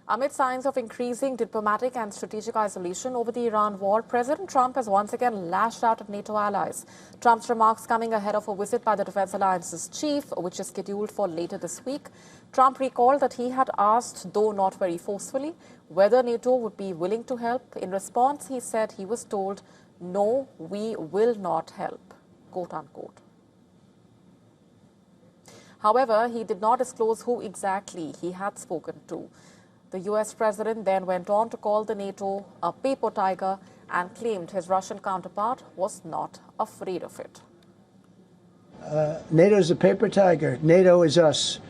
Amid signs of increasing diplomatic and strategic isolation over the Iran war, President Trump has once again lashed out at NATO allies. Trump's remarks coming ahead of a visit by the Defense Alliance's chief, which is scheduled for later this week. Trump recalled that he had asked, though not very forcefully, whether NATO would be willing to help. In response, he said he was told, "No, we will not help," quote unquote. However, he did not disclose who exactly he had spoken to. The U.S. president then went on to call the NATO a paper tiger and claimed his Russian counterpart was not afraid of it. NATO is a paper tiger. NATO is us.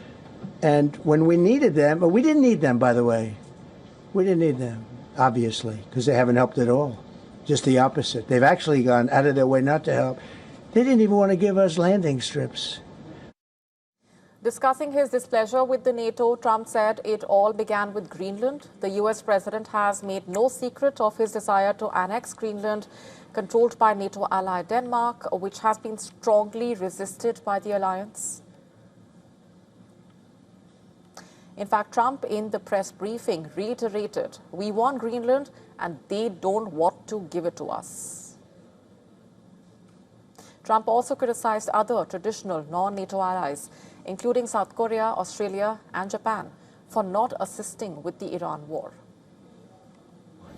And when we needed them, but we didn't need them, by the way. We didn't need them, obviously, because they haven't helped at all. Just the opposite. They've actually gone out of their way not to help. They didn't even want to give us landing strips. Discussing his displeasure with the NATO, Trump said it all began with Greenland. The U.S. president has made no secret of his desire to annex Greenland, controlled by NATO ally Denmark, which has been strongly resisted by the alliance. In fact, Trump, in the press briefing, reiterated, "We want Greenland and they don't want to give it to us." Trump also criticized other traditional non-NATO allies, including South Korea, Australia and Japan, for not assisting with the Iran war.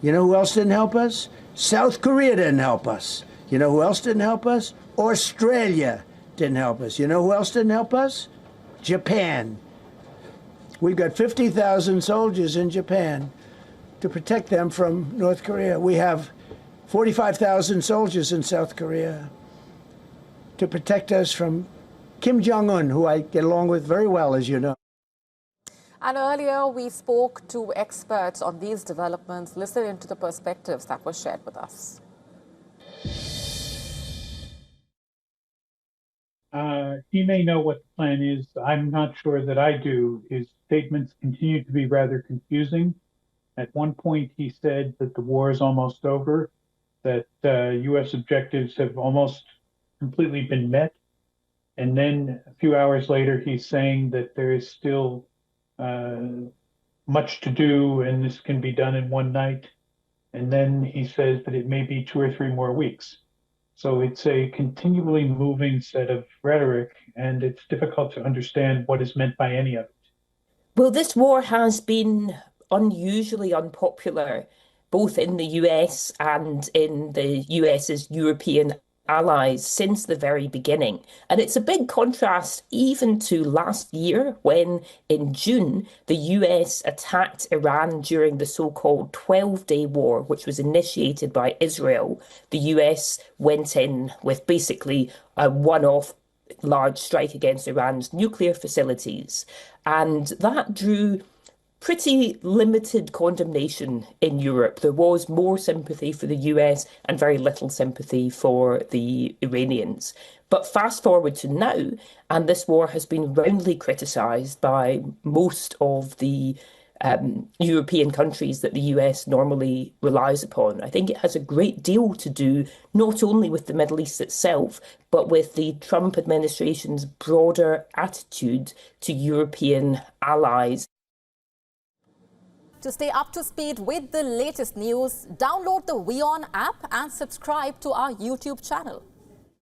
You know who else didn't help us? South Korea didn't help us. You know who else didn't help us? Australia didn't help us. You know who else didn't help us? Japan. We've got 50,000 soldiers in Japan to protect them from North Korea. We have 45,000 soldiers in South Korea to protect us from Kim Jong-un, who I get along with very well, as you know. And earlier, we spoke to experts on these developments. Listen into the perspectives that were shared with us. He may know what the plan is. I'm not sure that I do. His statements continue to be rather confusing. At one point, he said that the war is almost over, that U.S. objectives have almost completely been met. And then a few hours later, he's saying that there is still much to do and this can be done in one night. And then he says that it may be 2 or 3 more weeks. So it's a continually moving set of rhetoric, and it's difficult to understand what is meant by any of it. Well, this war has been unusually unpopular, both in the US and in the US's European allies since the very beginning. And it's a big contrast even to last year when in June the US attacked Iran during the so-called 12-day war, which was initiated by Israel. The US went in with basically a one-off large strike against Iran's nuclear facilities. And that drew pretty limited condemnation in Europe. There was more sympathy for the US and very little sympathy for the Iranians. But fast forward to now, and this war has been roundly criticised by most of the European countries that the US normally relies upon. I think it has a great deal to do not only with the Middle East itself, but with the Trump administration's broader attitude to European allies. To stay up to speed with the latest news, download the WION app and subscribe to our YouTube channel.